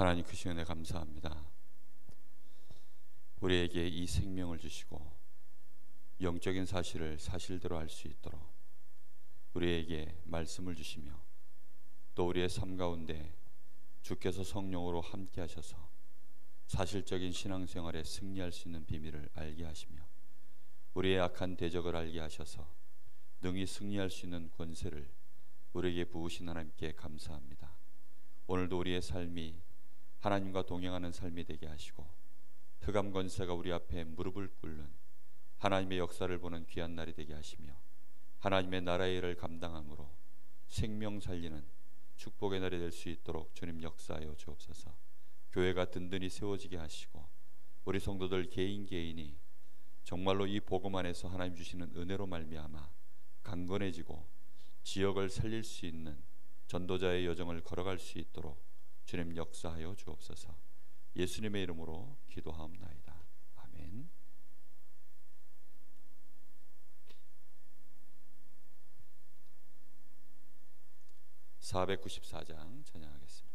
하나님 그 시간에 감사합니다. 우리에게 이 생명을 주시고 영적인 사실을 사실대로 알 수 있도록 우리에게 말씀을 주시며 또 우리의 삶 가운데 주께서 성령으로 함께 하셔서 사실적인 신앙생활에 승리할 수 있는 비밀을 알게 하시며 우리의 악한 대적을 알게 하셔서 능히 승리할 수 있는 권세를 우리에게 부으신 하나님께 감사합니다. 오늘도 우리의 삶이 하나님과 동행하는 삶이 되게 하시고 흑암 권세가 우리 앞에 무릎을 꿇는 하나님의 역사를 보는 귀한 날이 되게 하시며 하나님의 나라의 일을 감당함으로 생명 살리는 축복의 날이 될 수 있도록 주님 역사하여 주옵소서. 교회가 든든히 세워지게 하시고 우리 성도들 개인 개인이 정말로 이 복음 안에서 하나님 주시는 은혜로 말미암아 강건해지고 지역을 살릴 수 있는 전도자의 여정을 걸어갈 수 있도록 주님 역사하여 주옵소서. 예수님의 이름으로 기도하옵나이다. 아멘. (494장) 찬양하겠습니다.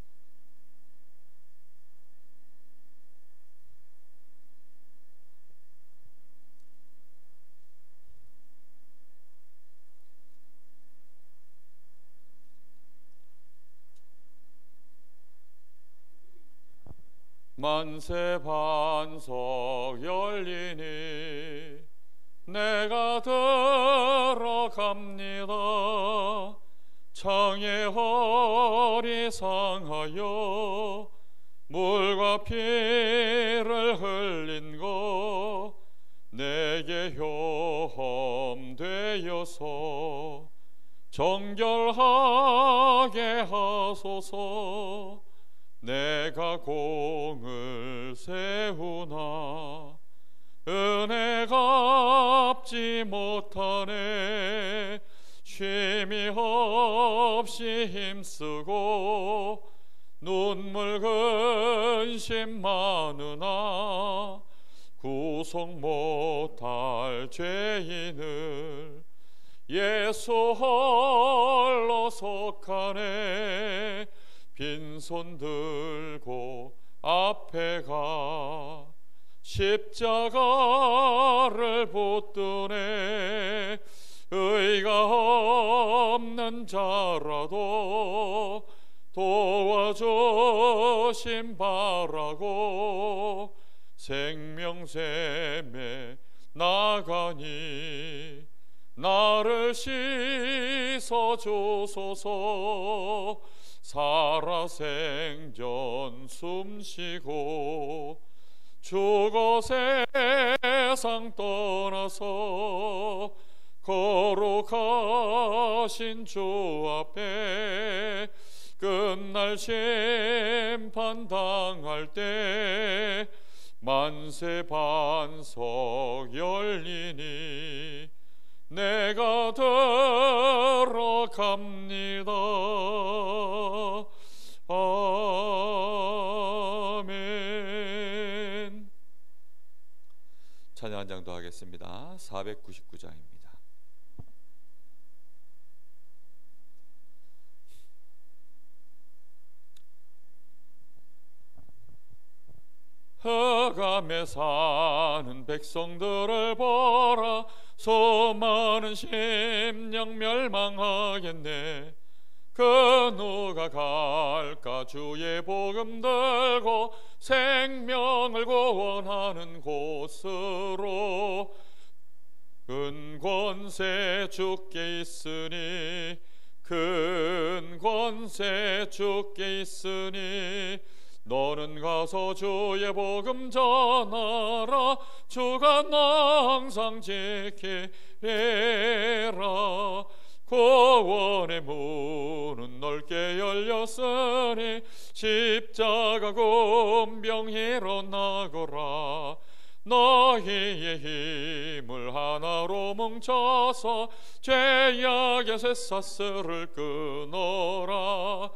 만세 반석 열리니 내가 들어갑니다. 창의 허리 상하여 물과 피를 흘린 것 내게 효험되어서 정결하게 하소서. 내가 공을 세우나 은혜 갚지 못하네. 쉼이 없이 힘쓰고 눈물 근심 많으나 구속 못할 죄인을 예수 홀로 속하네. 빈손 들고 앞에 가 십자가를 붙드네. 의가 없는 자라도 도와주심 바라고 생명샘에 나가니 나를 씻어주소서. 살아생전 숨쉬고 죽어 세상 떠나서 거룩하신 주 앞에 끝날 심판 당할 때 만세 반석 열리니 내가 들어갑니다. 아멘. 찬양 한 장 더 하겠습니다. 499장입니다. 흑암에 사는 백성들을 보라. 수많은 심령 멸망하겠네. 그 누가 갈까 주의 복음 들고 생명을 구원하는 곳으로. 큰 권세 주께 있으니 큰 권세 주께 있으니 너는 가서 주의 복음 전하라. 주가 나 항상 지키리라. 구원의 문은 넓게 열렸으니 십자가 군병 일어나거라. 너희의 힘을 하나로 뭉쳐서 죄악의 쇠사슬을 끊어라.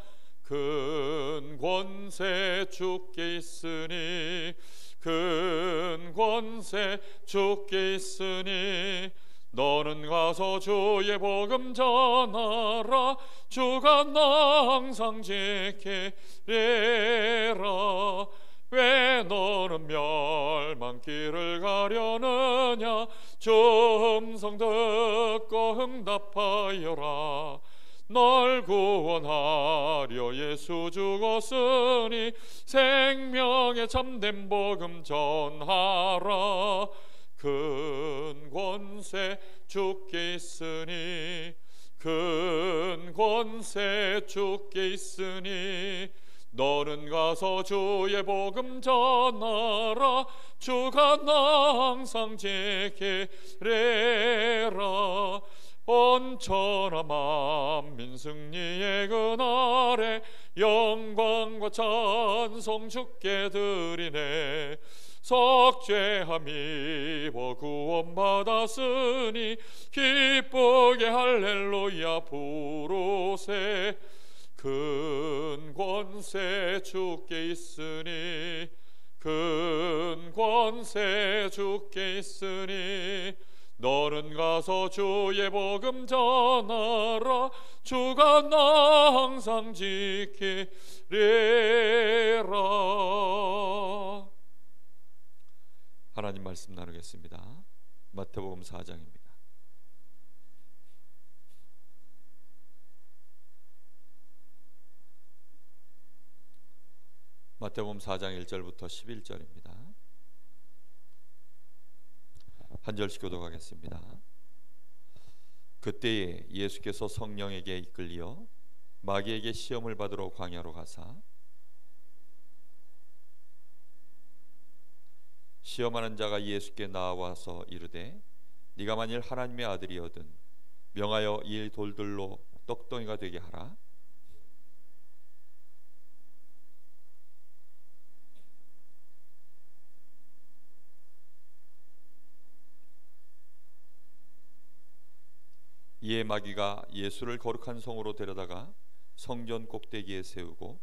큰 권세 주께 있으니 큰 권세 주께 있으니 너는 가서 주의 복음 전하라. 주가 나 항상 지키리라. 생명의 참된 복음 전하라. 큰 권세 주께 있으니, 큰 권세 주께 있으니, 너는 가서 주의 복음 전하라. 주가 나 항상 지키리라. 온천하 만민 승리의 그날에 영광과 찬송 주께 드리네. 속죄함 입어 구원받았으니 기쁘게 할렐루야 부르세. 큰 권세 주께 있으니, 큰 권세 주께 있으니, 너는 가서 주의 복음 전하라. 주가 나 항상 지키리라. 하나님 말씀 나누겠습니다. 마태복음 4장입니다. 마태복음 4장 1절부터 11절입니다. 한 절씩 교독하겠습니다. 그때에 예수께서 성령에게 이끌리어 마귀에게 시험을 받으러 광야로 가사 시험하는 자가 예수께 나와서 이르되 네가 만일 하나님의 아들이거든 명하여 이 돌들로 떡덩이가 되게 하라. 이에 마귀가 예수를 거룩한 성으로 데려다가 성전 꼭대기에 세우고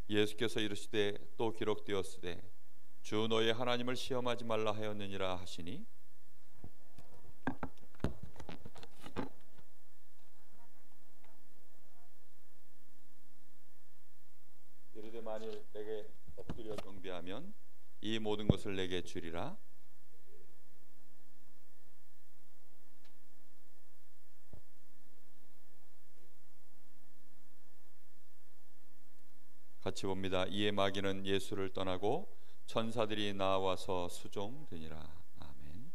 예수께서 이르시되 또 기록되었으되 주 너의 하나님을 시험하지 말라 하였느니라 하시니 이르되 만일 내게 엎드려 경배하면 이 모든 것을 내게 주리라. 같이 봅니다. 이에 마귀는 예수를 떠나고 천사들이 나와서 수종되니라. 아멘.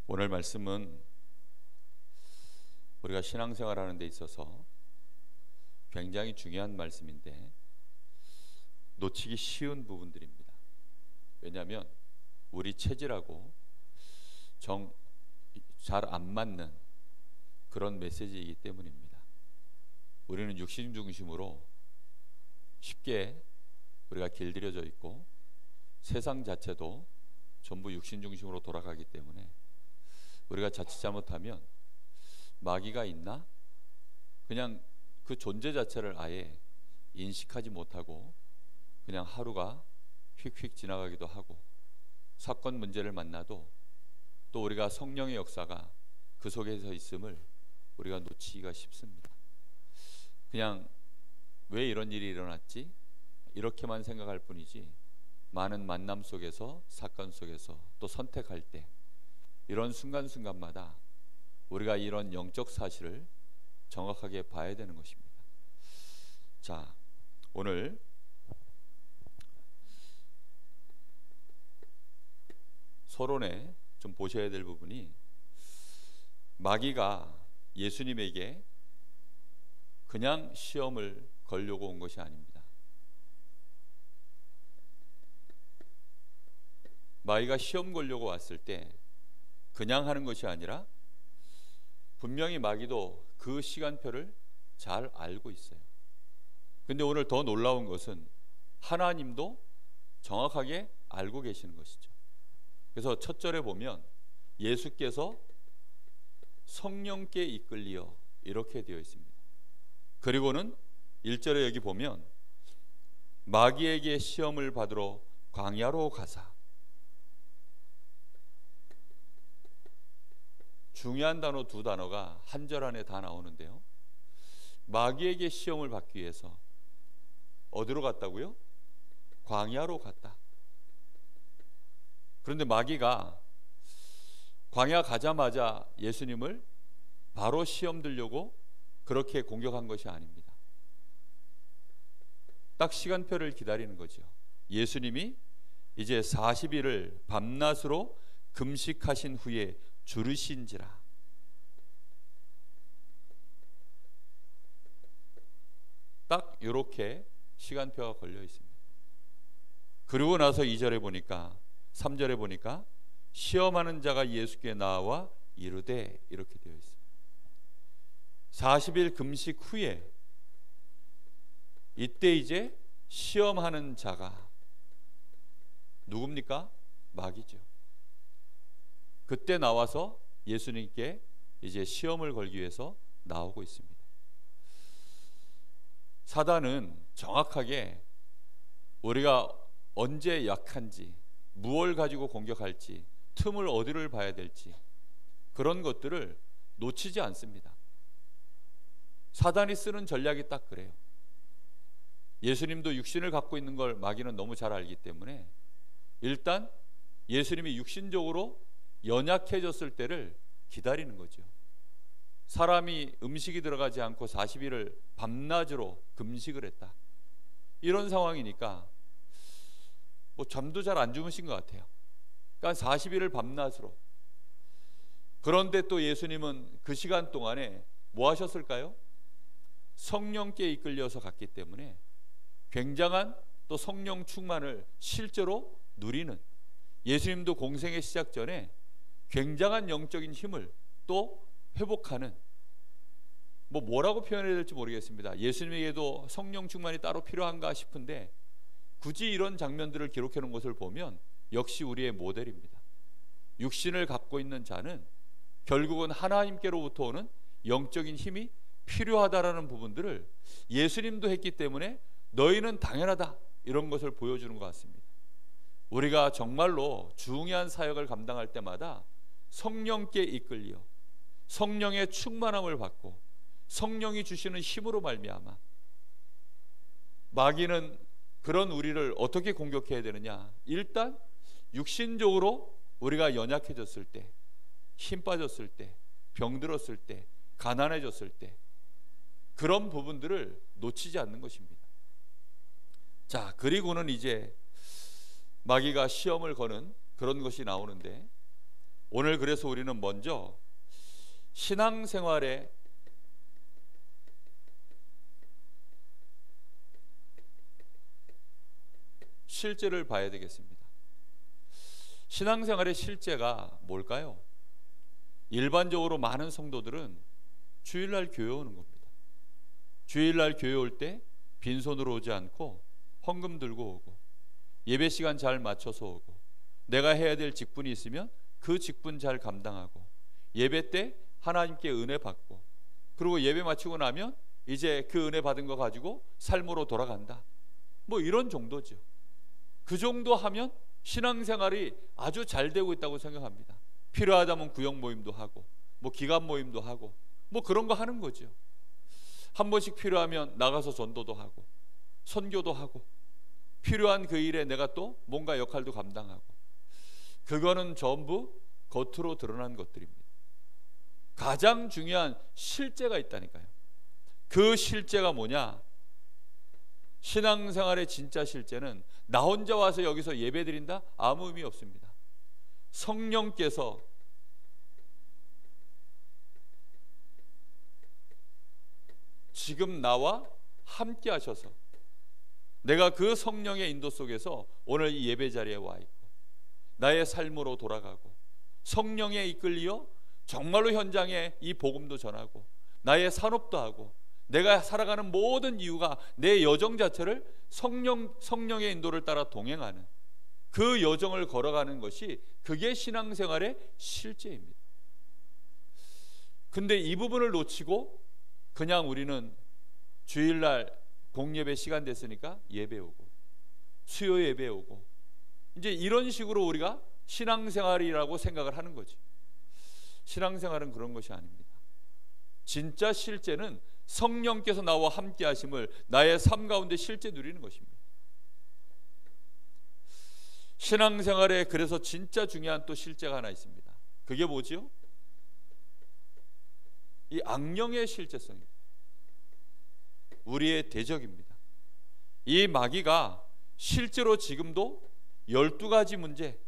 오늘 말씀은 우리가 신앙생활하는 데 있어서 굉장히 중요한 말씀인데 놓치기 쉬운 부분들입니다. 왜냐하면 우리 체질하고 잘 안 맞는 그런 메시지이기 때문입니다. 우리는 육신 중심으로 쉽게 우리가 길들여져 있고 세상 자체도 전부 육신 중심으로 돌아가기 때문에 우리가 자칫 잘못하면 마귀가 있나? 그냥 그 존재 자체를 아예 인식하지 못하고 그냥 하루가 휙휙 지나가기도 하고 사건 문제를 만나도 또 우리가 성령의 역사가 그 속에서 있음을 우리가 놓치기가 쉽습니다. 그냥 왜 이런 일이 일어났지? 이렇게만 생각할 뿐이지 많은 만남 속에서 사건 속에서 또 선택할 때 이런 순간순간마다 우리가 이런 영적 사실을 정확하게 봐야 되는 것입니다. 자, 오늘 서론에 좀 보셔야 될 부분이 마귀가 예수님에게 그냥 시험을 걸려고 온 것이 아닙니다. 마귀가 시험 걸려고 왔을 때 그냥 하는 것이 아니라 분명히 마귀도 그 시간표를 잘 알고 있어요. 근데 오늘 더 놀라운 것은 하나님도 정확하게 알고 계시는 것이죠. 그래서 첫 절에 보면 예수께서 성령께 이끌리어 이렇게 되어 있습니다. 그리고는 1절에 여기 보면 마귀에게 시험을 받으러 광야로 가사. 중요한 단어 두 단어가 한 절 안에 다 나오는데요. 마귀에게 시험을 받기 위해서 어디로 갔다고요? 광야로 갔다. 그런데 마귀가 광야 가자마자 예수님을 바로 시험 들려고 그렇게 공격한 것이 아닙니다. 딱 시간표를 기다리는 거죠. 예수님이 이제 40일을 밤낮으로 금식하신 후에 주르신지라. 딱 이렇게 시간표가 걸려 있습니다. 그리고 나서 2절에 보니까 3절에 보니까 시험하는 자가 예수께 나와 이르되 이렇게 되어 있습니다. 40일 금식 후에 이때 이제 시험하는 자가 누굽니까? 마귀죠. 그때 나와서 예수님께 이제 시험을 걸기 위해서 나오고 있습니다. 사단은 정확하게 우리가 언제 약한지, 무엇을 가지고 공격할지, 틈을 어디를 봐야 될지 그런 것들을 놓치지 않습니다. 사단이 쓰는 전략이 딱 그래요. 예수님도 육신을 갖고 있는 걸 마귀는 너무 잘 알기 때문에 일단 예수님이 육신적으로 연약해졌을 때를 기다리는 거죠. 사람이 음식이 들어가지 않고 40일을 밤낮으로 금식을 했다. 이런 상황이니까 뭐 잠도 잘 안 주무신 것 같아요. 그러니까 40일을 밤낮으로. 그런데 또 예수님은 그 시간 동안에 뭐 하셨을까요? 성령께 이끌려서 갔기 때문에 굉장한 또 성령 충만을 실제로 누리는, 예수님도 공생의 시작 전에 굉장한 영적인 힘을 또 회복하는, 뭐라고 표현해야 될지 모르겠습니다. 예수님에게도 성령 충만이 따로 필요한가 싶은데 굳이 이런 장면들을 기록해 놓은 것을 보면 역시 우리의 모델입니다. 육신을 갖고 있는 자는 결국은 하나님께로부터 오는 영적인 힘이 필요하다라는 부분들을 예수님도 했기 때문에 너희는 당연하다 이런 것을 보여주는 것 같습니다. 우리가 정말로 중요한 사역을 감당할 때마다 성령께 이끌려 성령의 충만함을 받고 성령이 주시는 힘으로 말미암아, 마귀는 그런 우리를 어떻게 공격해야 되느냐, 일단 육신적으로 우리가 연약해졌을 때, 힘 빠졌을 때, 병들었을 때, 가난해졌을 때 그런 부분들을 놓치지 않는 것입니다. 자, 그리고는 이제 마귀가 시험을 거는 그런 것이 나오는데, 오늘 그래서 우리는 먼저 신앙생활의 실제를 봐야 되겠습니다. 신앙생활의 실제가 뭘까요? 일반적으로 많은 성도들은 주일날 교회 오는 겁니다. 주일날 교회 올 때 빈손으로 오지 않고 헌금 들고 오고, 예배 시간 잘 맞춰서 오고, 내가 해야 될 직분이 있으면 그 직분 잘 감당하고, 예배 때 하나님께 은혜 받고, 그리고 예배 마치고 나면 이제 그 은혜 받은 거 가지고 삶으로 돌아간다. 이런 정도죠. 그 정도 하면 신앙생활이 아주 잘 되고 있다고 생각합니다. 필요하다면 구역 모임도 하고, 기간 모임도 하고, 그런 거 하는 거죠. 한 번씩 필요하면 나가서 전도도 하고, 선교도 하고, 필요한 그 일에 내가 또 뭔가 역할도 감당하고, 그거는 전부 겉으로 드러난 것들입니다. 가장 중요한 실제가 있다니까요. 그 실제가 뭐냐? 신앙생활의 진짜 실제는 나 혼자 와서 여기서 예배 드린다? 아무 의미 없습니다. 성령께서 지금 나와 함께 하셔서 내가 그 성령의 인도 속에서 오늘 이 예배 자리에 와 있고, 나의 삶으로 돌아가고, 성령에 이끌려 정말로 현장에 이 복음도 전하고, 나의 산업도 하고, 내가 살아가는 모든 이유가 내 여정 자체를 성령의 인도를 따라 동행하는 그 여정을 걸어가는 것이, 그게 신앙생활의 실제입니다. 근데 이 부분을 놓치고 그냥 우리는 주일날 공예배 시간 됐으니까 예배 오고, 수요 예배 오고, 이제 이런 식으로 우리가 신앙생활이라고 생각을 하는 거지. 신앙생활은 그런 것이 아닙니다. 진짜 실제는 성령께서 나와 함께 하심을 나의 삶 가운데 실제 누리는 것입니다. 신앙생활에 그래서 진짜 중요한 또 실제가 하나 있습니다. 그게 뭐지요? 이 악령의 실제성입니다. 우리의 대적입니다. 이 마귀가 실제로 지금도 12가지 문제,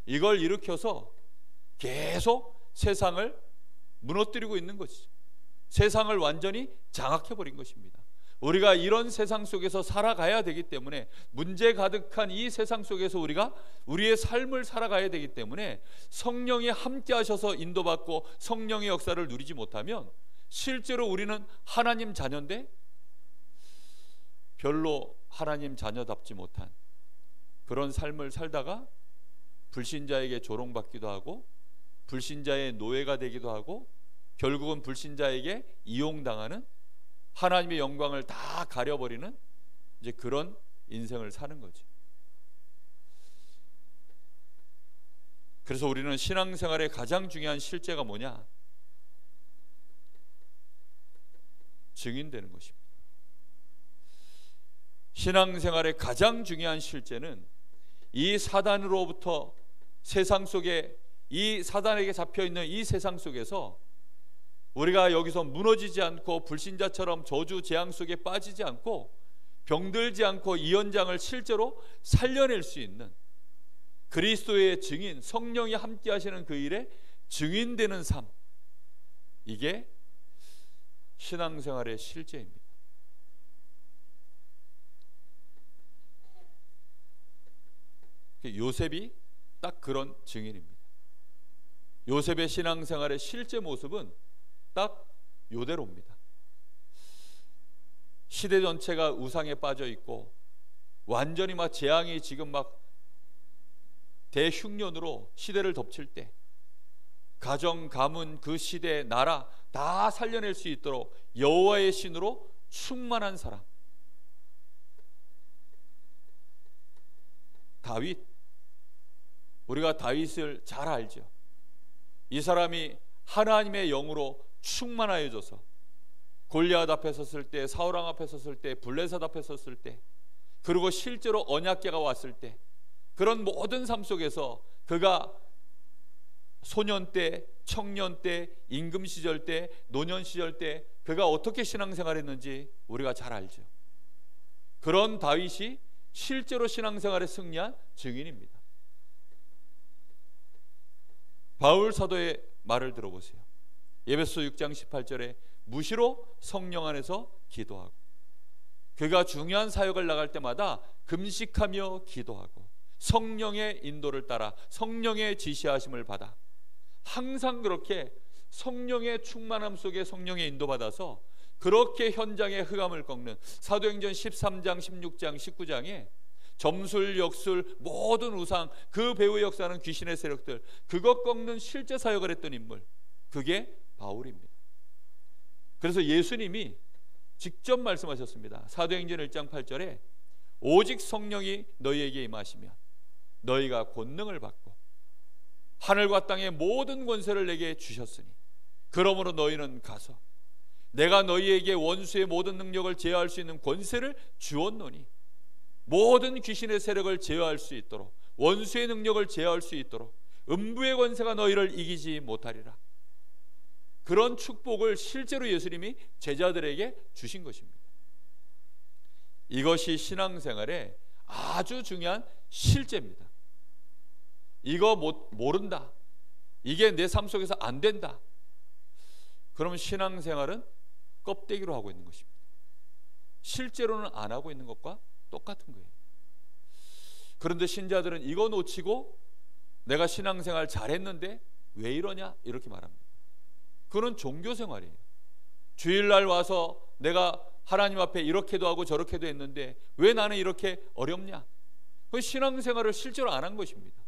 이걸 일으켜서 계속 세상을 무너뜨리고 있는 것이죠. 세상을 완전히 장악해버린 것입니다. 우리가 이런 세상 속에서 살아가야 되기 때문에, 문제 가득한 이 세상 속에서 우리가 우리의 삶을 살아가야 되기 때문에 성령이 함께 하셔서 인도받고 성령의 역사를 누리지 못하면 실제로 우리는 하나님 자녀인데 별로 하나님 자녀답지 못한 그런 삶을 살다가 불신자에게 조롱받기도 하고 불신자의 노예가 되기도 하고 결국은 불신자에게 이용당하는, 하나님의 영광을 다 가려버리는 이제 그런 인생을 사는 거지. 그래서 우리는 신앙생활의 가장 중요한 실제가 뭐냐? 증인되는 것입니다. 신앙생활의 가장 중요한 실제는 이 사단으로부터 세상 속에, 이 사단에게 잡혀있는 이 세상 속에서 우리가 여기서 무너지지 않고 불신자처럼 저주 재앙 속에 빠지지 않고 병들지 않고 이 현장을 실제로 살려낼 수 있는 그리스도의 증인, 성령이 함께 하시는 그 일에 증인되는 삶, 이게 신앙생활의 실제입니다. 요셉이 딱 그런 증인입니다. 요셉의 신앙생활의 실제 모습은 딱 요대로입니다. 시대 전체가 우상에 빠져 있고 완전히 막 재앙이 지금 막 대흉년으로 시대를 덮칠 때 가정, 가문, 그 시대, 나라 다 살려낼 수 있도록 여호와의 신으로 충만한 사람 다윗. 우리가 다윗을 잘 알죠. 이 사람이 하나님의 영으로 충만하여져서 골리앗 앞에 섰을 때, 사울 왕 앞에 섰을 때, 블레셋 앞에 섰을 때, 그리고 실제로 언약궤가 왔을 때, 그런 모든 삶 속에서 그가 소년 때, 청년 때, 임금 시절 때, 노년 시절 때 그가 어떻게 신앙생활했는지 우리가 잘 알죠. 그런 다윗이 실제로 신앙생활에 승리한 증인입니다. 바울 사도의 말을 들어보세요. 에베소 6장 18절에 무시로 성령 안에서 기도하고, 그가 중요한 사역을 나갈 때마다 금식하며 기도하고 성령의 인도를 따라 성령의 지시하심을 받아 항상 그렇게 성령의 충만함 속에 성령의 인도받아서 그렇게 현장의 흑암을 꺾는, 사도행전 13장 16장 19장에 점술, 역술, 모든 우상, 그 배후의 역사는 귀신의 세력들, 그것 꺾는 실제 사역을 했던 인물, 그게 바울입니다. 그래서 예수님이 직접 말씀하셨습니다. 사도행전 1장 8절에 오직 성령이 너희에게 임하시면 너희가 권능을 받고 하늘과 땅의 모든 권세를 내게 주셨으니 그러므로 너희는 가서 내가 너희에게 원수의 모든 능력을 제어할 수 있는 권세를 주었노니, 모든 귀신의 세력을 제어할 수 있도록, 원수의 능력을 제어할 수 있도록 음부의 권세가 너희를 이기지 못하리라. 그런 축복을 실제로 예수님이 제자들에게 주신 것입니다. 이것이 신앙생활의 아주 중요한 실제입니다. 이거 모른다, 이게 내 삶 속에서 안 된다, 그러면 신앙생활은 껍데기로 하고 있는 것입니다. 실제로는 안 하고 있는 것과 똑같은 거예요. 그런데 신자들은 이거 놓치고 내가 신앙생활 잘했는데 왜 이러냐 이렇게 말합니다. 그건 종교생활이에요. 주일날 와서 내가 하나님 앞에 이렇게도 하고 저렇게도 했는데 왜 나는 이렇게 어렵냐? 그건 신앙생활을 실제로 안 한 것입니다.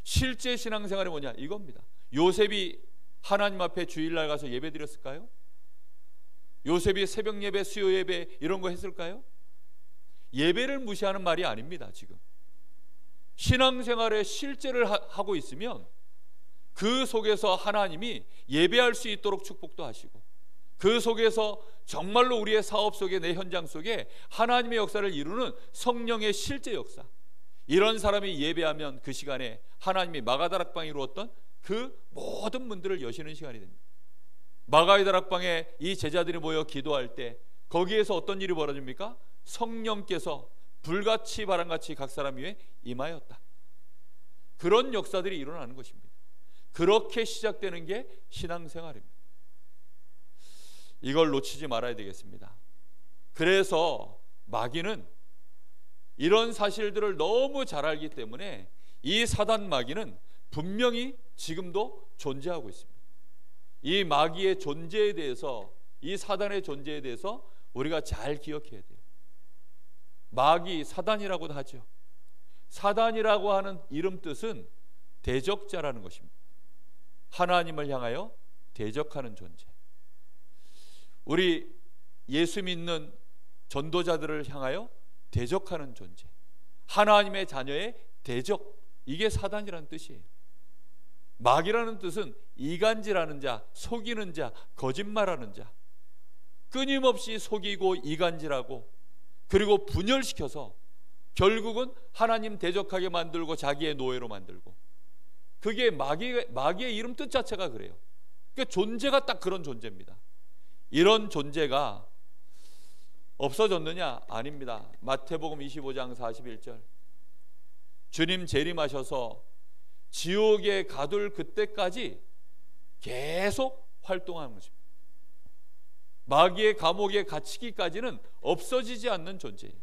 실제 신앙생활이 뭐냐? 이겁니다. 요셉이 하나님 앞에 주일날 가서 예배 드렸을까요? 요셉이 새벽 예배, 수요 예배 이런 거 했을까요? 예배를 무시하는 말이 아닙니다. 지금 신앙생활의 실제를 하고 있으면 그 속에서 하나님이 예배할 수 있도록 축복도 하시고, 그 속에서 정말로 우리의 사업 속에, 내 현장 속에 하나님의 역사를 이루는 성령의 실제 역사, 이런 사람이 예배하면 그 시간에 하나님이 마가다락방에 이루었던 그 모든 문들을 여시는 시간이 됩니다. 마가의 다락방에 이 제자들이 모여 기도할 때 거기에서 어떤 일이 벌어집니까? 성령께서 불같이 바람같이 각 사람 위에 임하였다. 그런 역사들이 일어나는 것입니다. 그렇게 시작되는 게 신앙생활입니다. 이걸 놓치지 말아야 되겠습니다. 그래서 마귀는 이런 사실들을 너무 잘 알기 때문에 이 사단 마귀는 분명히 지금도 존재하고 있습니다. 이 마귀의 존재에 대해서, 이 사단의 존재에 대해서 우리가 잘 기억해야 돼요. 마귀, 사단이라고도 하죠. 사단이라고 하는 이름 뜻은 대적자라는 것입니다. 하나님을 향하여 대적하는 존재. 우리 예수 믿는 전도자들을 향하여 대적하는 존재, 하나님의 자녀의 대적, 이게 사단이라는 뜻이에요. 마귀라는 뜻은 이간질하는 자, 속이는 자, 거짓말하는 자, 끊임없이 속이고 이간질하고 그리고 분열시켜서 결국은 하나님 대적하게 만들고 자기의 노예로 만들고, 그게 마귀의 이름 뜻 자체가 그래요. 그러니까 존재가 딱 그런 존재입니다. 이런 존재가 없어졌느냐? 아닙니다. 마태복음 25장 41절, 주님 재림하셔서 지옥에 가둘 그때까지 계속 활동하는 것입니다. 마귀의 감옥에 갇히기까지는 없어지지 않는 존재예요.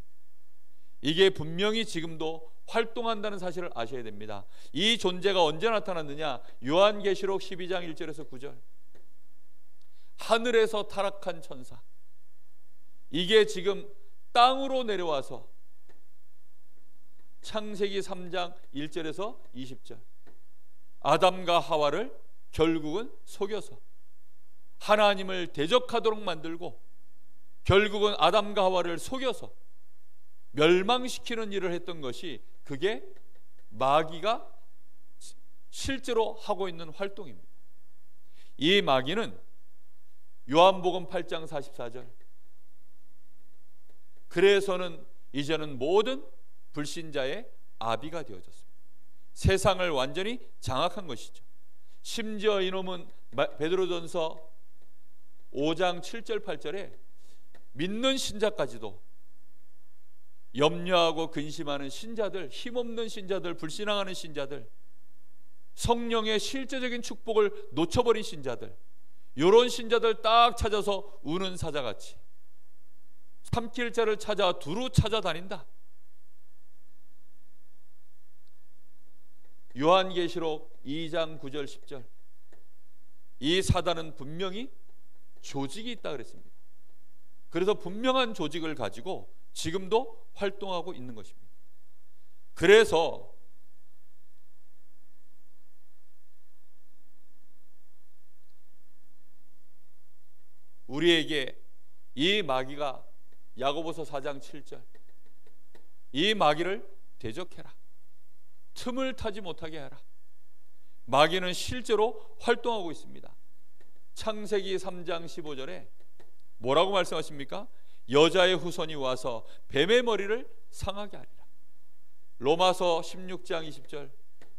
이게 분명히 지금도 활동한다는 사실을 아셔야 됩니다. 이 존재가 언제 나타났느냐? 요한계시록 12장 1절에서 9절, 하늘에서 타락한 천사, 이게 지금 땅으로 내려와서 창세기 3장 1절에서 20절, 아담과 하와를 결국은 속여서 하나님을 대적하도록 만들고, 결국은 아담과 하와를 속여서 멸망시키는 일을 했던 것이, 그게 마귀가 실제로 하고 있는 활동입니다. 이 마귀는 요한복음 8장 44절, 그래서는 이제는 모든 불신자의 아비가 되어졌습니다. 세상을 완전히 장악한 것이죠. 심지어 이놈은 베드로전서 5장 7절 8절에 믿는 신자까지도 염려하고 근심하는 신자들, 힘없는 신자들, 불신앙하는 신자들, 성령의 실제적인 축복을 놓쳐버린 신자들, 이런 신자들 딱 찾아서 우는 사자같이 삼킬 자를 찾아 두루 찾아다닌다. 요한계시록 2장 9절 10절, 이 사단은 분명히 조직이 있다 그랬습니다. 그래서 분명한 조직을 가지고 지금도 활동하고 있는 것입니다. 그래서 우리에게 이 마귀가, 야고보서 4장 7절, 이 마귀를 대적해라, 틈을 타지 못하게 하라. 마귀는 실제로 활동하고 있습니다. 창세기 3장 15절에 뭐라고 말씀하십니까? 여자의 후손이 와서 뱀의 머리를 상하게 하리라. 로마서 16장 20절,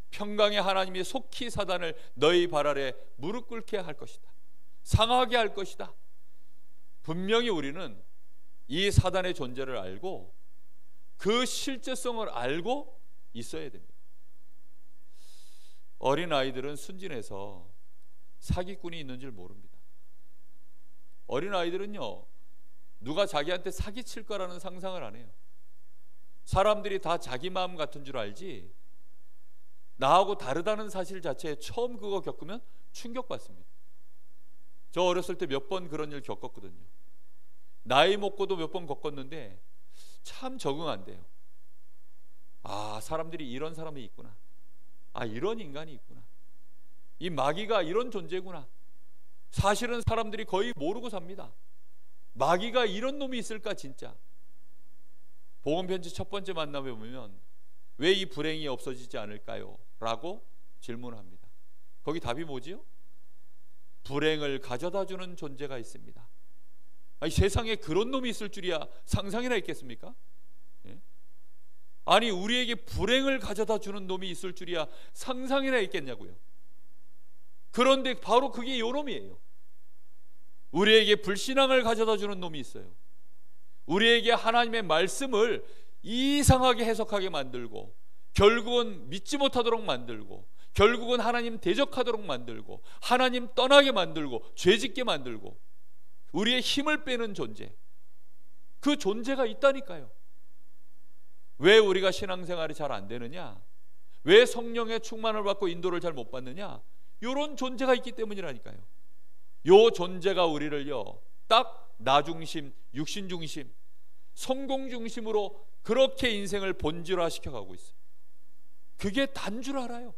평강의 하나님이 속히 사단을 너희 발 아래 무릎 꿇게 할 것이다, 상하게 할 것이다. 분명히 우리는 이 사단의 존재를 알고 그 실제성을 알고 있어야 됩니다. 어린아이들은 순진해서 사기꾼이 있는 줄 모릅니다. 어린아이들은요, 누가 자기한테 사기칠 거라는 상상을 안 해요. 사람들이 다 자기 마음 같은 줄 알지, 나하고 다르다는 사실 자체에 처음 그거 겪으면 충격받습니다. 저 어렸을 때 몇 번 그런 일 겪었거든요. 나이 먹고도 몇 번 겪었는데 참 적응 안 돼요. 아, 사람들이 이런 사람이 있구나, 아, 이런 인간이 있구나, 이 마귀가 이런 존재구나. 사실은 사람들이 거의 모르고 삽니다. 마귀가 이런 놈이 있을까 진짜. 복음편지 첫 번째 만남에 보면 왜 이 불행이 없어지지 않을까요? 라고 질문합니다. 거기 답이 뭐지요? 불행을 가져다주는 존재가 있습니다. 아니, 세상에 그런 놈이 있을 줄이야 상상이나 있겠습니까? 예? 아니, 우리에게 불행을 가져다주는 놈이 있을 줄이야 상상이나 있겠냐고요. 그런데 바로 그게 요 놈이에요. 우리에게 불신앙을 가져다주는 놈이 있어요. 우리에게 하나님의 말씀을 이상하게 해석하게 만들고, 결국은 믿지 못하도록 만들고, 결국은 하나님 대적하도록 만들고, 하나님 떠나게 만들고, 죄짓게 만들고, 우리의 힘을 빼는 존재, 그 존재가 있다니까요. 왜 우리가 신앙생활이 잘 안 되느냐? 왜 성령의 충만을 받고 인도를 잘 못 받느냐? 이런 존재가 있기 때문이라니까요. 요 존재가 우리를요, 딱 나 중심, 육신 중심, 성공 중심으로 그렇게 인생을 본질화 시켜가고 있어요. 그게 단 줄 알아요.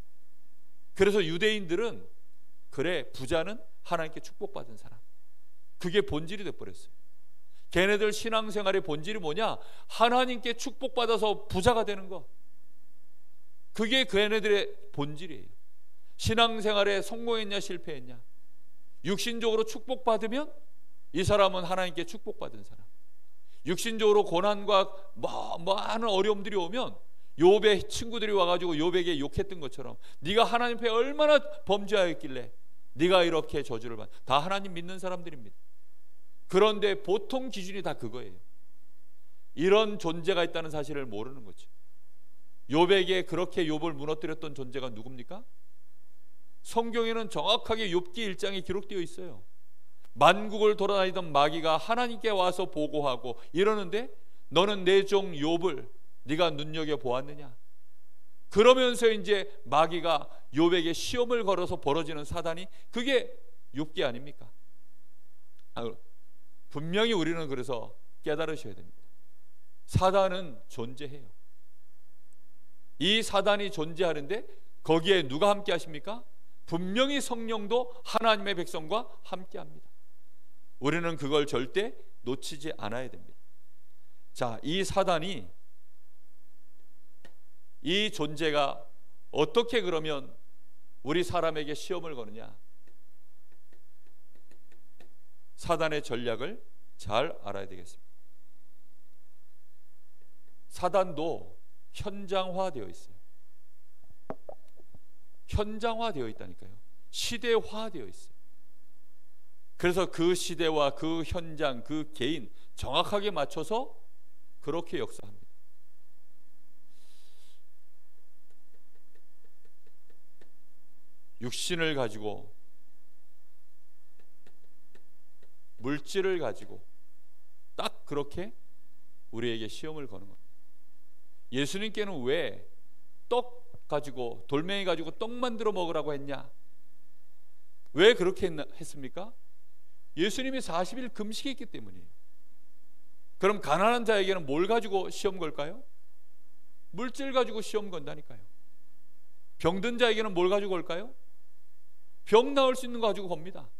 그래서 유대인들은 그래, 부자는 하나님께 축복받은 사람, 그게 본질이 돼버렸어요. 걔네들 신앙생활의 본질이 뭐냐? 하나님께 축복받아서 부자가 되는 거. 그게 걔네들의 본질이에요. 신앙생활에 성공했냐 실패했냐, 육신적으로 축복받으면 이 사람은 하나님께 축복받은 사람, 육신적으로 고난과 많은 어려움들이 오면 욥의 친구들이 와가지고 욥에게 욕했던 것처럼 네가 하나님 앞에 얼마나 범죄하였길래 네가 이렇게 저주를 받. 다 하나님 믿는 사람들입니다. 그런데 보통 기준이 다 그거예요. 이런 존재가 있다는 사실을 모르는 거죠. 욥에게 그렇게 욥을 무너뜨렸던 존재가 누굽니까? 성경에는 정확하게 욥기 1장에 기록되어 있어요. 만국을 돌아다니던 마귀가 하나님께 와서 보고하고 이러는데 너는 내 종 욥을 네가 눈여겨보았느냐? 그러면서 이제 마귀가 욥에게 시험을 걸어서 벌어지는 사단이, 그게 욥기 아닙니까? 분명히 우리는 그래서 깨달으셔야 됩니다. 사단은 존재해요. 이 사단이 존재하는데 거기에 누가 함께 하십니까? 분명히 성령도 하나님의 백성과 함께 합니다. 우리는 그걸 절대 놓치지 않아야 됩니다. 자, 이 사단이, 이 존재가 어떻게 그러면 우리 사람에게 시험을 거느냐? 사단의 전략을 잘 알아야 되겠습니다. 사단도 현장화되어 있어요. 현장화되어 있다니까요. 시대화되어 있어요. 그래서 그 시대와 그 현장, 그 개인 정확하게 맞춰서 그렇게 역사합니다. 육신을 가지고, 물질을 가지고 딱 그렇게 우리에게 시험을 거는 겁니다. 예수님께는 왜 떡 가지고, 돌멩이 가지고 떡 만들어 먹으라고 했냐? 왜 그렇게 했습니까? 예수님이 40일 금식했기 때문이에요. 그럼 가난한 자에게는 뭘 가지고 시험 걸까요? 물질 가지고 시험 건다니까요. 병든 자에게는 뭘 가지고 걸까요? 병 나을 수 있는 거 가지고 겁니다.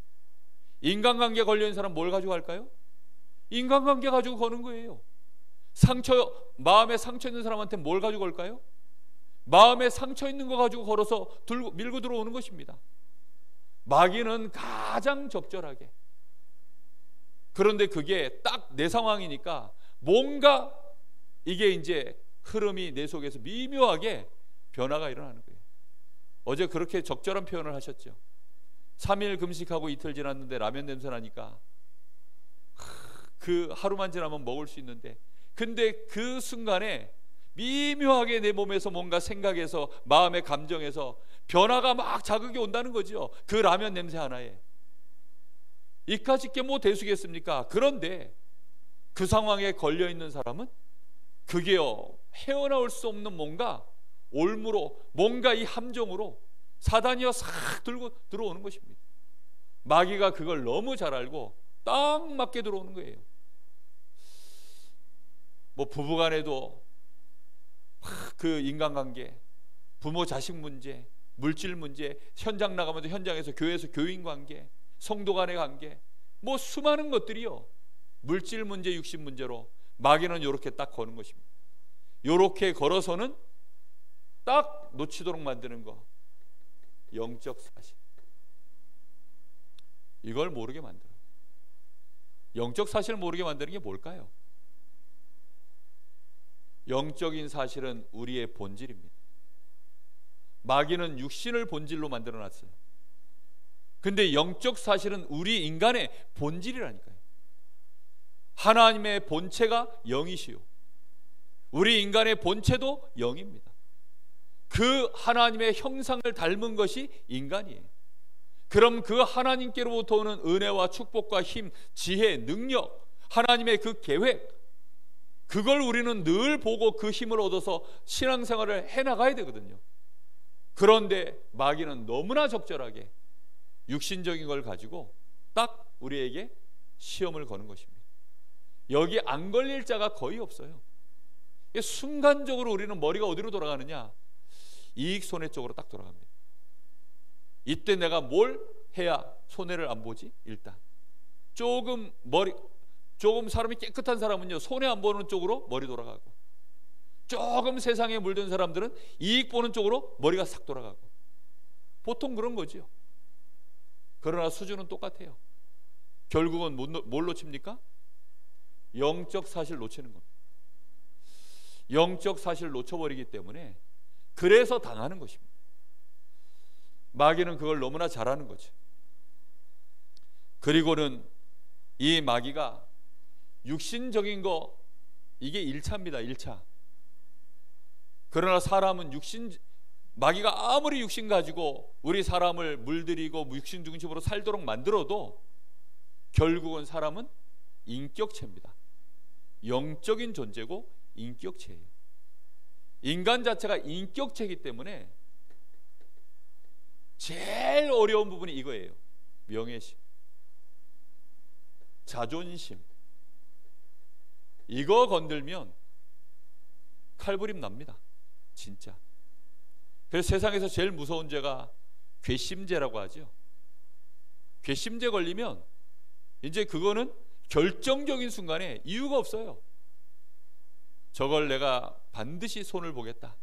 인간관계 걸려있는 사람 뭘 가지고 할까요? 인간관계 가지고 거는 거예요. 마음에 상처 있는 사람한테 뭘 가지고 걸까요? 마음에 상처 있는 거 가지고 걸어서 밀고 들어오는 것입니다. 마귀는 가장 적절하게, 그런데 그게 딱 내 상황이니까 뭔가 이게 이제 흐름이 내 속에서 미묘하게 변화가 일어나는 거예요. 어제 그렇게 적절한 표현을 하셨죠. 3일 금식하고 이틀 지났는데 라면 냄새 나니까 그 하루만 지나면 먹을 수 있는데, 근데 그 순간에 미묘하게 내 몸에서 뭔가 생각에서, 마음의 감정에서 변화가 막 자극이 온다는 거죠. 그 라면 냄새 하나에 이까짓 게 뭐 대수겠습니까? 그런데 그 상황에 걸려있는 사람은 그게요, 헤어나올 수 없는 뭔가 올무로, 뭔가 이 함정으로 사단이요 싹 들고 들어오는 것입니다. 마귀가 그걸 너무 잘 알고 딱 맞게 들어오는 거예요. 뭐 부부간에도 그 인간관계, 부모 자식 문제, 물질 문제, 현장 나가면서 현장에서 교회에서 교인 관계, 성도 간의 관계, 뭐 수많은 것들이요 물질 문제, 육신 문제로 마귀는 이렇게 딱 거는 것입니다. 이렇게 걸어서는 딱 놓치도록 만드는 거, 영적 사실. 이걸 모르게 만들어요. 영적 사실을 모르게 만드는 게 뭘까요? 영적인 사실은 우리의 본질입니다. 마귀는 육신을 본질로 만들어놨어요. 근데 영적 사실은 우리 인간의 본질이라니까요. 하나님의 본체가 영이시요, 우리 인간의 본체도 영입니다. 그 하나님의 형상을 닮은 것이 인간이에요. 그럼 그 하나님께로부터 오는 은혜와 축복과 힘, 지혜, 능력, 하나님의 그 계획, 그걸 우리는 늘 보고 그 힘을 얻어서 신앙생활을 해나가야 되거든요. 그런데 마귀는 너무나 적절하게 육신적인 걸 가지고 딱 우리에게 시험을 거는 것입니다. 여기 안 걸릴 자가 거의 없어요. 순간적으로 우리는 머리가 어디로 돌아가느냐? 이익 손해 쪽으로 딱 돌아갑니다. 이때 내가 뭘 해야 손해를 안 보지? 일단 조금 사람이 깨끗한 사람은요, 손해 안 보는 쪽으로 머리 돌아가고, 조금 세상에 물든 사람들은 이익 보는 쪽으로 머리가 싹 돌아가고, 보통 그런 거죠. 그러나 수준은 똑같아요. 결국은 뭘 놓칩니까? 영적 사실 놓치는 겁니다. 영적 사실을 놓쳐버리기 때문에 그래서 당하는 것입니다. 마귀는 그걸 너무나 잘하는 거죠. 그리고는 이 마귀가 육신적인 거, 이게 1차입니다. 1차. 그러나 사람은 마귀가 아무리 육신 가지고 우리 사람을 물들이고 육신 중심으로 살도록 만들어도 결국은 사람은 인격체입니다. 영적인 존재고 인격체예요. 인간 자체가 인격체이기 때문에 제일 어려운 부분이 이거예요. 명예심, 자존심. 이거 건들면 칼부림 납니다. 진짜. 그래서 세상에서 제일 무서운 죄가 괘씸죄라고 하죠. 괘씸죄 걸리면 이제 그거는 결정적인 순간에 이유가 없어요. 저걸 내가 반드시 손을 보겠다,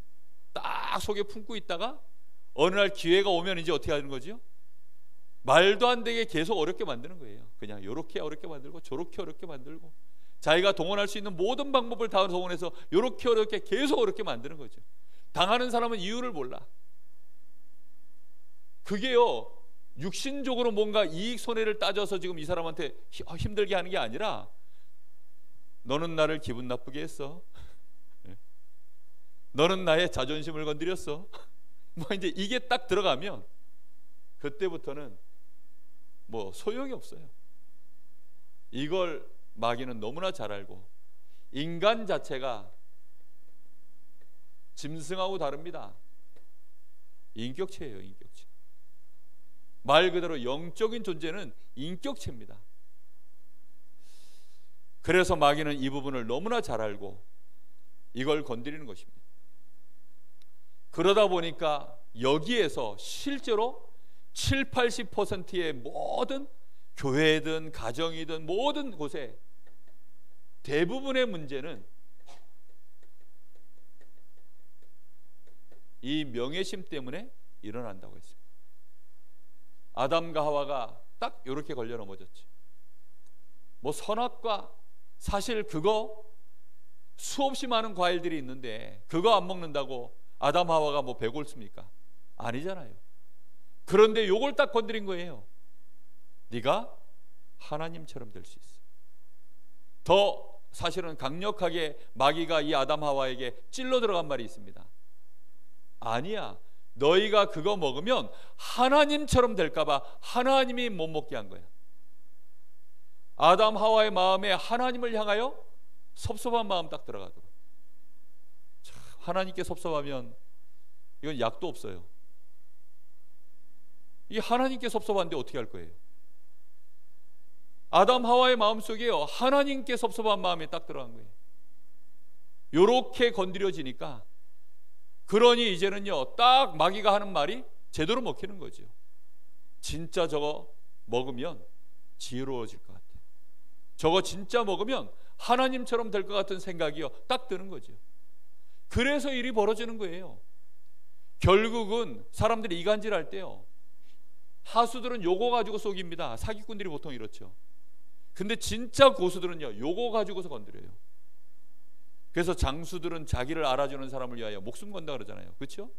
딱 속에 품고 있다가 어느 날 기회가 오면 이제 어떻게 하는 거죠? 말도 안 되게 계속 어렵게 만드는 거예요. 그냥 요렇게 어렵게 만들고 저렇게 어렵게 만들고, 자기가 동원할 수 있는 모든 방법을 다 동원해서 요렇게 어렵게 계속 어렵게 만드는 거죠. 당하는 사람은 이유를 몰라. 그게요, 육신적으로 뭔가 이익 손해를 따져서 지금 이 사람한테 힘들게 하는 게 아니라, 너는 나를 기분 나쁘게 했어, 너는 나의 자존심을 건드렸어, 뭐 이제 이게 딱 들어가면 그때부터는 뭐 소용이 없어요. 이걸 마귀는 너무나 잘 알고, 인간 자체가 짐승하고 다릅니다. 인격체예요. 인격체. 말 그대로 영적인 존재는 인격체입니다. 그래서 마귀는 이 부분을 너무나 잘 알고 이걸 건드리는 것입니다. 그러다 보니까 여기에서 실제로 70-80%의 모든 교회든 가정이든 모든 곳에 대부분의 문제는 이 명예심 때문에 일어난다고 했습니다. 아담과 하와가 딱 이렇게 걸려 넘어졌지. 뭐 선악과, 사실 그거 수없이 많은 과일들이 있는데 그거 안 먹는다고 아담 하와가 뭐 배골습니까? 아니잖아요. 그런데 요걸 딱 건드린 거예요. 네가 하나님처럼 될 수 있어. 더 사실은 강력하게 마귀가 이 아담 하와에게 찔러 들어간 말이 있습니다. 아니야, 너희가 그거 먹으면 하나님처럼 될까봐 하나님이 못 먹게 한 거야. 아담 하와의 마음에 하나님을 향하여 섭섭한 마음 딱 들어가도록. 참, 하나님께 섭섭하면 이건 약도 없어요. 이 하나님께 섭섭한데 어떻게 할 거예요? 아담 하와의 마음속에요, 하나님께 섭섭한 마음이 딱 들어간 거예요. 요렇게 건드려지니까, 그러니 이제는요, 딱 마귀가 하는 말이 제대로 먹히는 거죠. 진짜 저거 먹으면 지혜로워질 것 같아. 저거 진짜 먹으면 하나님처럼 될 것 같은 생각이요 딱 드는 거죠. 그래서 일이 벌어지는 거예요. 결국은 사람들이 이간질할 때요, 하수들은 요거 가지고 속입니다. 사기꾼들이 보통 이렇죠. 근데 진짜 고수들은요, 요거 가지고서 건드려요. 그래서 장수들은 자기를 알아주는 사람을 위하여 목숨 건다 그러잖아요. 그렇죠?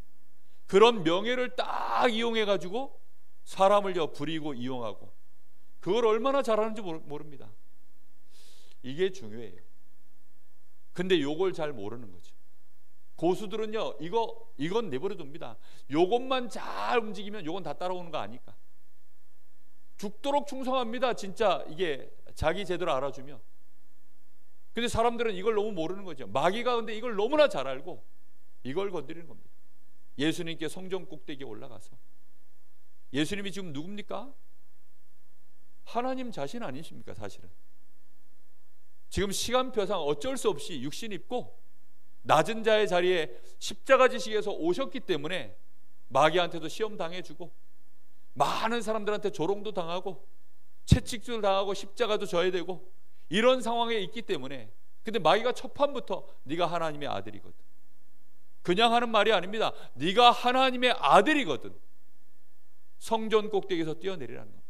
그런 명예를 딱 이용해 가지고 사람을요 부리고 이용하고, 그걸 얼마나 잘하는지 모릅니다. 이게 중요해요. 근데 요걸 잘 모르는 거죠. 고수들은요, 이건 내버려 둡니다. 요것만 잘 움직이면 요건 다 따라오는 거 아니까. 죽도록 충성합니다. 진짜 이게 자기 제대로 알아주면. 근데 사람들은 이걸 너무 모르는 거죠. 마귀가 근데 이걸 너무나 잘 알고 이걸 건드리는 겁니다. 예수님께 성전 꼭대기에 올라가서, 예수님이 지금 누굽니까? 하나님 자신 아니십니까? 사실은 지금 시간표상 어쩔 수 없이 육신 입고 낮은 자의 자리에 십자가 지식에서 오셨기 때문에 마귀한테도 시험 당해주고 많은 사람들한테 조롱도 당하고 채찍질 당하고 십자가도 져야 되고 이런 상황에 있기 때문에. 근데 마귀가 첫 판부터 네가 하나님의 아들이거든, 그냥 하는 말이 아닙니다. 네가 하나님의 아들이거든, 성전 꼭대기에서 뛰어내리라는 겁니다.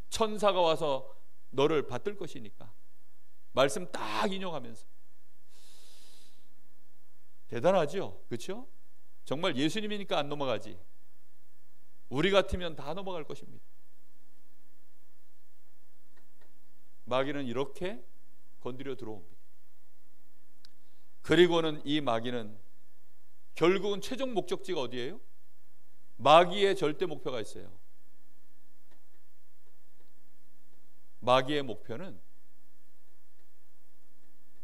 천사가 와서 너를 받들 것이니까. 말씀 딱 인용하면서. 대단하죠, 그렇죠? 정말 예수님이니까 안 넘어가지, 우리 같으면 다 넘어갈 것입니다. 마귀는 이렇게 건드려 들어옵니다. 그리고는 이 마귀는 결국은 최종 목적지가 어디예요? 마귀의 절대 목표가 있어요. 마귀의 목표는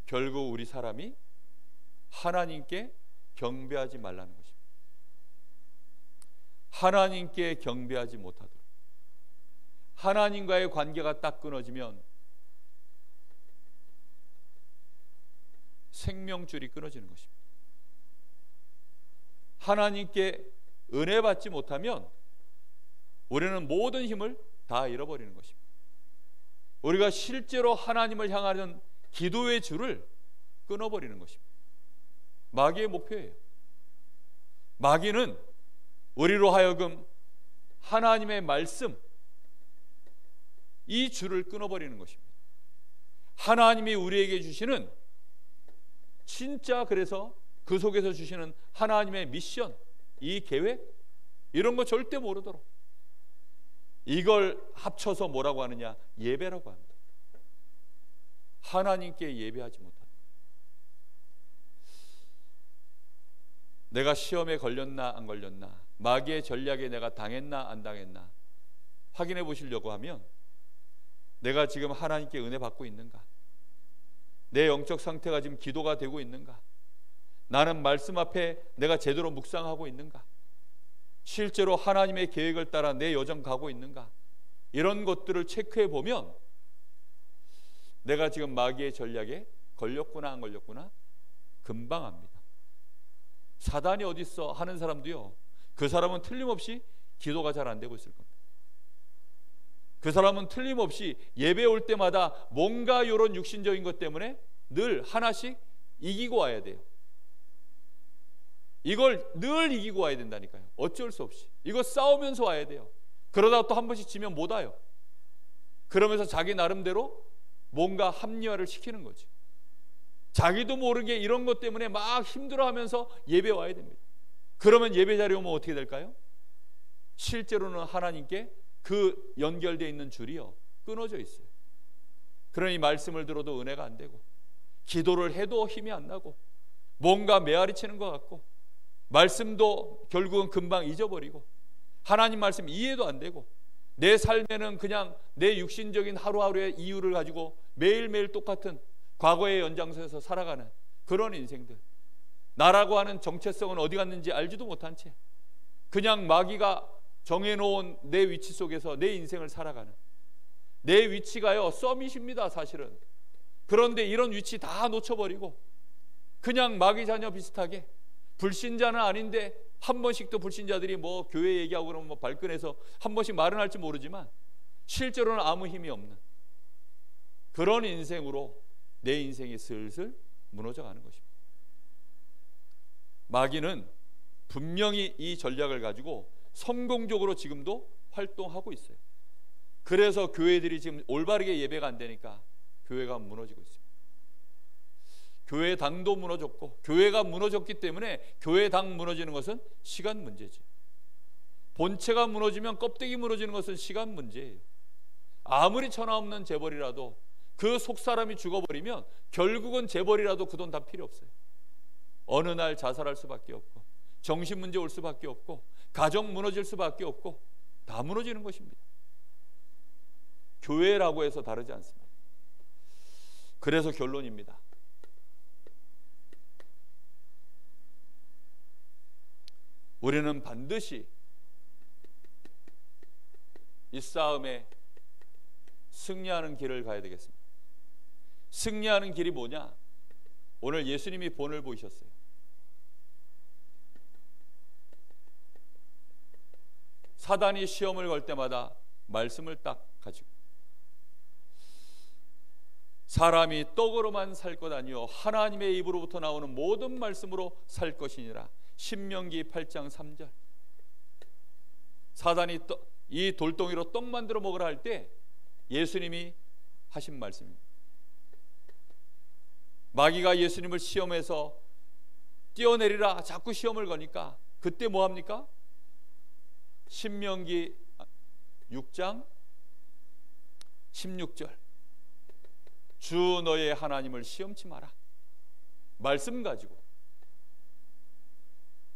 결국 우리 사람이 하나님께 경배하지 말라는 것입니다. 하나님께 경배하지 못하도록. 하나님과의 관계가 딱 끊어지면 생명줄이 끊어지는 것입니다. 하나님께 은혜 받지 못하면 우리는 모든 힘을 다 잃어버리는 것입니다. 우리가 실제로 하나님을 향하는 기도의 줄을 끊어버리는 것입니다. 마귀의 목표예요. 마귀는 우리로 하여금 하나님의 말씀, 이 줄을 끊어버리는 것입니다. 하나님이 우리에게 주시는 진짜, 그래서 그 속에서 주시는 하나님의 미션, 이 계획, 이런 거 절대 모르도록 이걸 합쳐서 뭐라고 하느냐? 예배라고 합니다. 하나님께 예배하지 못한다. 내가 시험에 걸렸나 안 걸렸나, 마귀의 전략에 내가 당했나 안 당했나 확인해 보시려고 하면, 내가 지금 하나님께 은혜 받고 있는가, 내 영적 상태가 지금 기도가 되고 있는가, 나는 말씀 앞에 내가 제대로 묵상하고 있는가, 실제로 하나님의 계획을 따라 내 여정 가고 있는가, 이런 것들을 체크해 보면 내가 지금 마귀의 전략에 걸렸구나 안 걸렸구나 금방 압니다. 사단이 어디 있어 하는 사람도요, 그 사람은 틀림없이 기도가 잘 안 되고 있을 겁니다. 그 사람은 틀림없이 예배 올 때마다 뭔가 이런 육신적인 것 때문에 늘 하나씩 이기고 와야 돼요. 이걸 늘 이기고 와야 된다니까요. 어쩔 수 없이 이거 싸우면서 와야 돼요. 그러다가 또 한 번씩 지면 못 와요. 그러면서 자기 나름대로 뭔가 합리화를 시키는 거죠. 자기도 모르게 이런 것 때문에 막 힘들어하면서 예배 와야 됩니다. 그러면 예배 자리에 오면 어떻게 될까요? 실제로는 하나님께 그 연결되어 있는 줄이요 끊어져 있어요. 그러니 말씀을 들어도 은혜가 안 되고, 기도를 해도 힘이 안 나고, 뭔가 메아리 치는 것 같고, 말씀도 결국은 금방 잊어버리고, 하나님 말씀 이해도 안 되고, 내 삶에는 그냥 내 육신적인 하루하루의 이유를 가지고 매일매일 똑같은 과거의 연장선에서 살아가는 그런 인생들, 나라고 하는 정체성은 어디 갔는지 알지도 못한 채 그냥 마귀가 정해놓은 내 위치 속에서 내 인생을 살아가는, 내 위치가요 서밋입니다 사실은. 그런데 이런 위치 다 놓쳐버리고 그냥 마귀 자녀 비슷하게, 불신자는 아닌데 한 번씩 또 불신자들이 뭐 교회 얘기하고 그러면 뭐 발끈해서 한 번씩 말은 할지 모르지만 실제로는 아무 힘이 없는, 그런 인생으로 내 인생이 슬슬 무너져가는 것입니다. 마귀는 분명히 이 전략을 가지고 성공적으로 지금도 활동하고 있어요. 그래서 교회들이 지금 올바르게 예배가 안 되니까 교회가 무너지고 있습니다. 교회 당도 무너졌고, 교회가 무너졌기 때문에 교회 당 무너지는 것은 시간 문제지. 본체가 무너지면 껍데기 무너지는 것은 시간 문제예요. 아무리 천하 없는 재벌이라도 그 속 사람이 죽어버리면 결국은 재벌이라도 그 돈 다 필요 없어요. 어느 날 자살할 수밖에 없고, 정신 문제 올 수밖에 없고, 가정 무너질 수밖에 없고, 다 무너지는 것입니다. 교회라고 해서 다르지 않습니다. 그래서 결론입니다. 우리는 반드시 이 싸움에 승리하는 길을 가야 되겠습니다. 승리하는 길이 뭐냐? 오늘 예수님이 본을 보이셨어요. 사단이 시험을 걸 때마다 말씀을 딱 가지고, 사람이 떡으로만 살 것 아니요 하나님의 입으로부터 나오는 모든 말씀으로 살 것이니라. 신명기 8장 3절. 사단이 이 돌덩이로 떡 만들어 먹으라 할 때 예수님이 하신 말씀입니다. 마귀가 예수님을 시험해서 뛰어내리라 자꾸 시험을 거니까 그때 뭐 합니까? 신명기 6장 16절. 주 너의 하나님을 시험치 마라. 말씀 가지고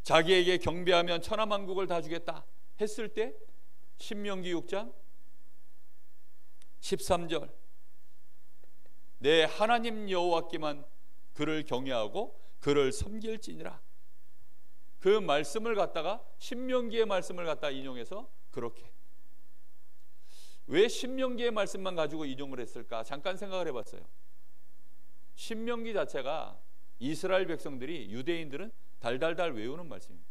자기에게 경배하면 천하만국을 다 주겠다 했을 때 신명기 6장 13절. 내 하나님 여호와께만 그를 경외하고 그를 섬길지니라. 그 말씀을 갖다가 신명기의 말씀을 갖다 인용해서 그렇게. 왜 신명기의 말씀만 가지고 인용을 했을까? 잠깐 생각을 해봤어요. 신명기 자체가 이스라엘 백성들이, 유대인들은 달달달 외우는 말씀입니다.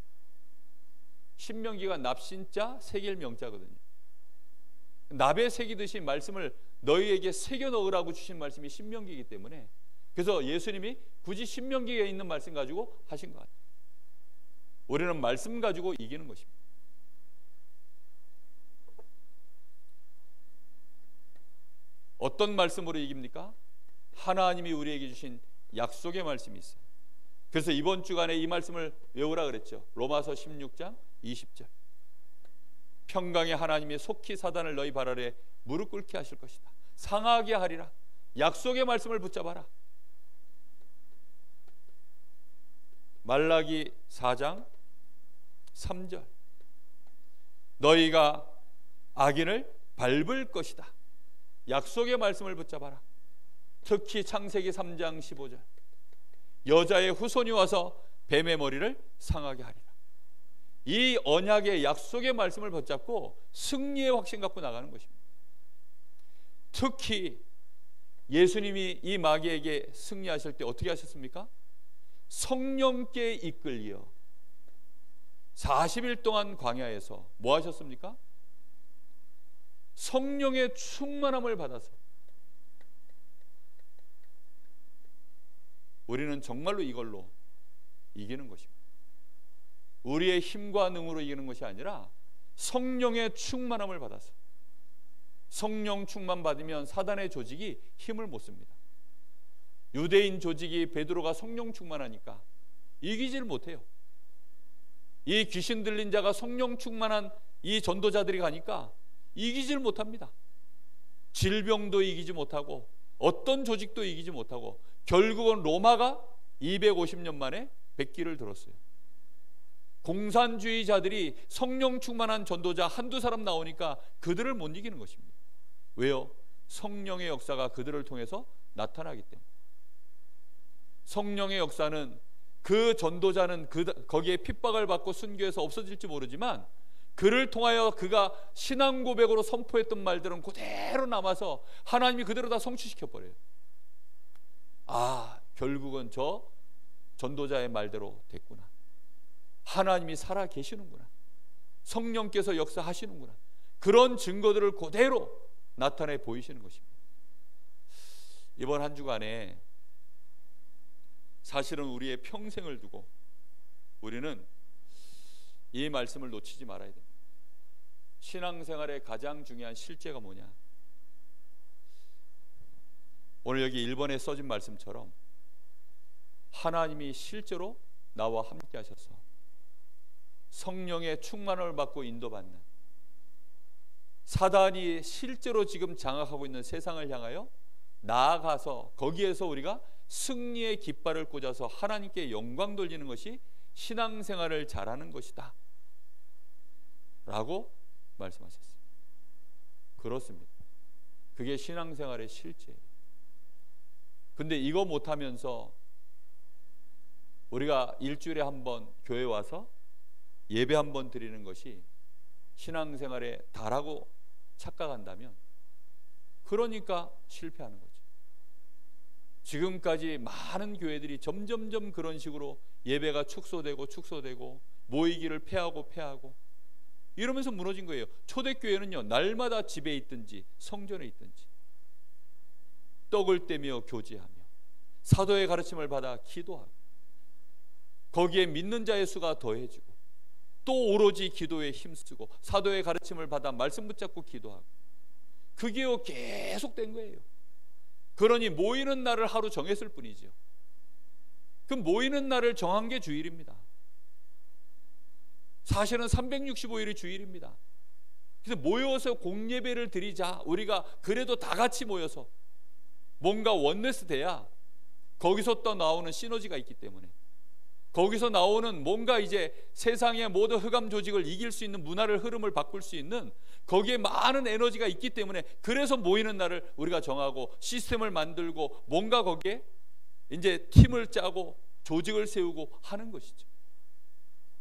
신명기가 납신자 새길명자거든요. 납에 새기듯이 말씀을 너희에게 새겨 넣으라고 주신 말씀이 신명기이기 때문에, 그래서 예수님이 굳이 신명기에 있는 말씀 가지고 하신 것 같아요. 우리는 말씀 가지고 이기는 것입니다. 어떤 말씀으로 이깁니까? 하나님이 우리에게 주신 약속의 말씀이 있어요. 그래서 이번 주간에 이 말씀을 외우라 그랬죠. 로마서 16장 20절. 평강의 하나님이 속히 사단을 너희 발 아래 무릎 꿇게 하실 것이다. 상하게 하리라. 약속의 말씀을 붙잡아라. 말라기 4장 3절. 너희가 악인을 밟을 것이다. 약속의 말씀을 붙잡아라. 특히 창세기 3장 15절. 여자의 후손이 와서 뱀의 머리를 상하게 하리라. 이 언약의 약속의 말씀을 붙잡고 승리의 확신 갖고 나가는 것입니다. 특히 예수님이 이 마귀에게 승리하실 때 어떻게 하셨습니까? 성령께 이끌려 40일 동안 광야에서 뭐 하셨습니까? 성령의 충만함을 받아서. 우리는 정말로 이걸로 이기는 것입니다. 우리의 힘과 능으로 이기는 것이 아니라 성령의 충만함을 받아서. 성령 충만 받으면 사단의 조직이 힘을 못 씁니다. 유대인 조직이 베드로가 성령 충만하니까 이기질 못해요. 이 귀신 들린 자가 성령 충만한 이 전도자들이 가니까 이기질 못합니다. 질병도 이기지 못하고 어떤 조직도 이기지 못하고 결국은 로마가 250년 만에 백기를 들었어요. 공산주의자들이 성령 충만한 전도자 한두 사람 나오니까 그들을 못 이기는 것입니다. 왜요? 성령의 역사가 그들을 통해서 나타나기 때문에. 성령의 역사는 그 전도자는 거기에 핍박을 받고 순교해서 없어질지 모르지만 그를 통하여 그가 신앙 고백으로 선포했던 말들은 그대로 남아서 하나님이 그대로 다 성취시켜버려요. 아, 결국은 저 전도자의 말대로 됐구나. 하나님이 살아 계시는구나. 성령께서 역사하시는구나. 그런 증거들을 그대로 나타내 보이시는 것입니다. 이번 한 주간에 사실은 우리의 평생을 두고 우리는 이 말씀을 놓치지 말아야 됩니다. 신앙생활의 가장 중요한 실제가 뭐냐? 오늘 여기 1번에 써진 말씀처럼 하나님이 실제로 나와 함께 하셔서 성령의 충만을 받고 인도받는, 사단이 실제로 지금 장악하고 있는 세상을 향하여 나아가서 거기에서 우리가 승리의 깃발을 꽂아서 하나님께 영광 돌리는 것이 신앙생활을 잘하는 것이다 라고 말씀하셨어요. 그렇습니다. 그게 신앙생활의 실제예요. 근데 이거 못하면서 우리가 일주일에 한 번 교회 와서 예배 한 번 드리는 것이 신앙생활에 다라고 착각한다면 그러니까 실패하는 거죠. 지금까지 많은 교회들이 점점점 그런 식으로 예배가 축소되고 모이기를 폐하고 이러면서 무너진 거예요. 초대교회는요, 날마다 집에 있든지 성전에 있든지 떡을 떼며 교제하며 사도의 가르침을 받아 기도하고 거기에 믿는 자의 수가 더해지고 또 오로지 기도에 힘쓰고 사도의 가르침을 받아 말씀 붙잡고 기도하고 그게요 계속된 거예요. 그러니 모이는 날을 하루 정했을 뿐이죠. 그 모이는 날을 정한 게 주일입니다. 사실은 365일이 주일입니다. 그래서 모여서 공예배를 드리자. 우리가 그래도 다 같이 모여서 뭔가 원네스 돼야 거기서 또 나오는 시너지가 있기 때문에, 거기서 나오는 뭔가 이제 세상의 모든 흑암 조직을 이길 수 있는 문화를 흐름을 바꿀 수 있는 거기에 많은 에너지가 있기 때문에, 그래서 모이는 날을 우리가 정하고 시스템을 만들고 뭔가 거기에 이제 팀을 짜고 조직을 세우고 하는 것이죠.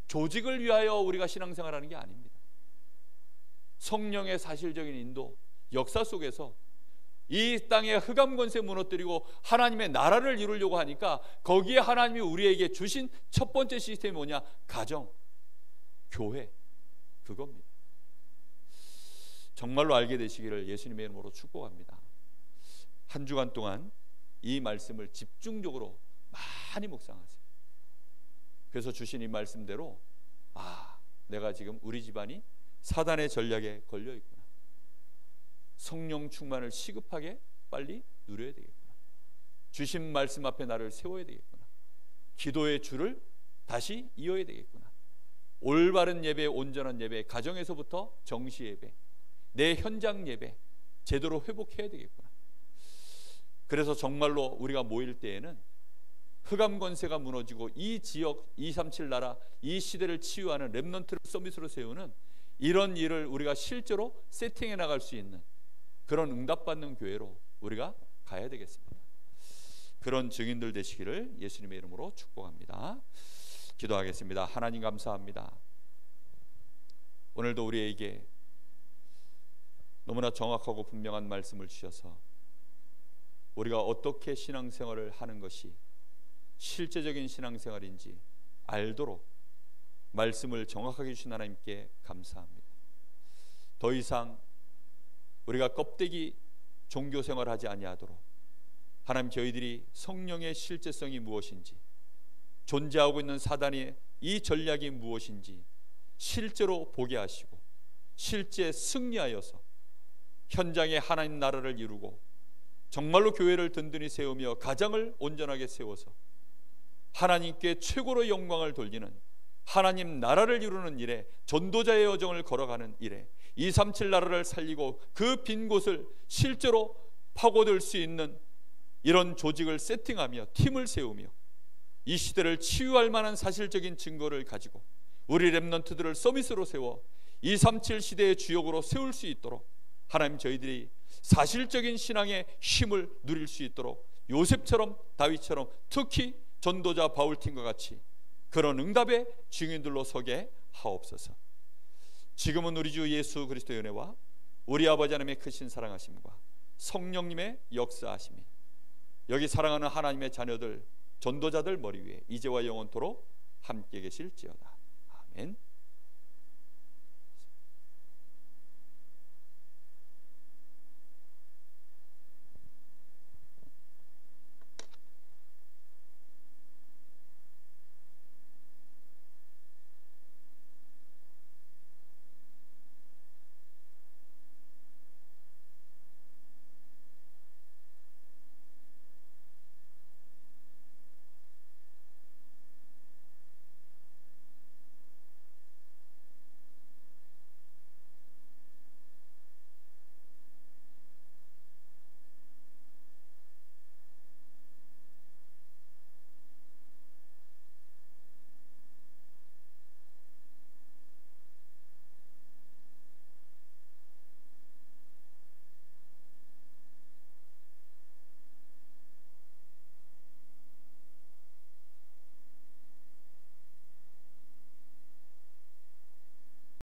조직을 위하여 우리가 신앙생활하는 게 아닙니다. 성령의 사실적인 인도, 역사 속에서 이 땅의 흑암 권세 무너뜨리고 하나님의 나라를 이루려고 하니까 거기에 하나님이 우리에게 주신 첫 번째 시스템이 뭐냐? 가정, 교회, 그겁니다. 정말로 알게 되시기를 예수님의 이름으로 축복합니다. 한 주간 동안 이 말씀을 집중적으로 많이 묵상하세요. 그래서 주신 이 말씀대로, 내가 지금 우리 집안이 사단의 전략에 걸려 있구나. 성령 충만을 시급하게 빨리 누려야 되겠구나. 주신 말씀 앞에 나를 세워야 되겠구나. 기도의 줄을 다시 이어야 되겠구나. 올바른 예배, 온전한 예배, 가정에서부터 정시 예배, 내 현장 예배 제대로 회복해야 되겠구나. 그래서 정말로 우리가 모일 때에는 흑암 권세가 무너지고 이 지역 237 나라 이 시대를 치유하는 렘넌트를 서밋으로 세우는 이런 일을 우리가 실제로 세팅해 나갈 수 있는 그런 응답받는 교회로 우리가 가야 되겠습니다. 그런 증인들 되시기를 예수님의 이름으로 축복합니다. 기도하겠습니다. 하나님 감사합니다. 오늘도 우리에게 너무나 정확하고 분명한 말씀을 주셔서 우리가 어떻게 신앙생활을 하는 것이 실제적인 신앙생활인지 알도록 말씀을 정확하게 주신 하나님께 감사합니다. 더 이상 우리가 껍데기 종교생활을 하지 아니하도록 하나님, 저희들이 성령의 실제성이 무엇인지, 존재하고 있는 사단의 이 전략이 무엇인지 실제로 보게 하시고 실제 승리하여서 현장에 하나님 나라를 이루고 정말로 교회를 든든히 세우며 가정을 온전하게 세워서 하나님께 최고로 영광을 돌리는 하나님 나라를 이루는 일에, 전도자의 여정을 걸어가는 일에 237 나라를 살리고 그 빈 곳을 실제로 파고들 수 있는 이런 조직을 세팅하며 팀을 세우며 이 시대를 치유할 만한 사실적인 증거를 가지고 우리 렘넌트들을 서밋으로 세워 237 시대의 주역으로 세울 수 있도록 하나님, 저희들이 사실적인 신앙의 힘을 누릴 수 있도록 요셉처럼 다윗처럼 특히 전도자 바울팀과 같이 그런 응답의 증인들로 서게 하옵소서. 지금은 우리 주 예수 그리스도의 은혜와 우리 아버지 하나님의 크신 사랑하심과 성령님의 역사하심이 여기 사랑하는 하나님의 자녀들, 전도자들 머리 위에 이제와 영원토록 함께 계실지어다. 아멘.